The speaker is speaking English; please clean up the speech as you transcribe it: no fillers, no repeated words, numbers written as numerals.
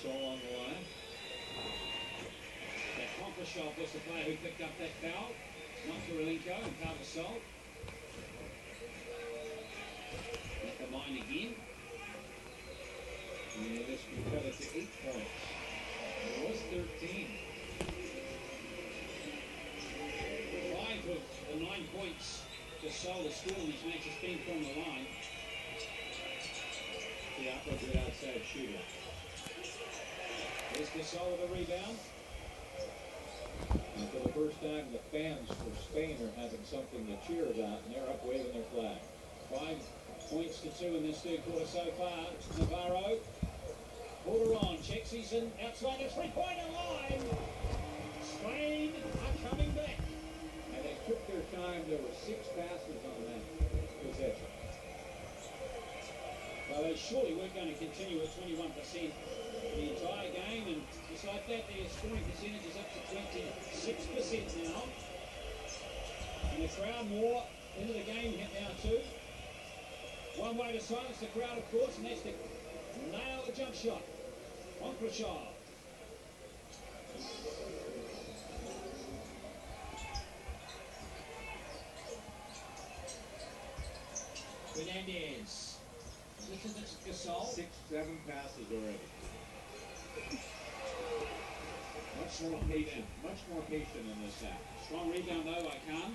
all on the line. That Conquershot was the player who picked up that foul. Not Kirilenko and Carvasol. At the line again. And this can cut it to 8 points. It was 13. 5 of the 9 points Gasol has scored in this match has been from the line. Diaco, good outside shooter. There's Gasol with a rebound. And for the first time, the fans for Spain are having something to cheer about, and they're up waving their flag. 5 points to 2 in this third quarter so far. Navarro. Calderon checks he's in outside the three-pointer line. Spain are coming back. And they took their time. There were 6 passes on that possession. Well, they surely weren't going to continue at 21% the entire game, and just like that, their scoring percentage is up to 26% now. And the crowd more into the game now too. One way to silence the crowd, of course, and that's to nail the jump shot. Conquershot. Fernandez. This is Gasol. 6-7 passes already. Much more patient in this half. Strong rebound though by Khan.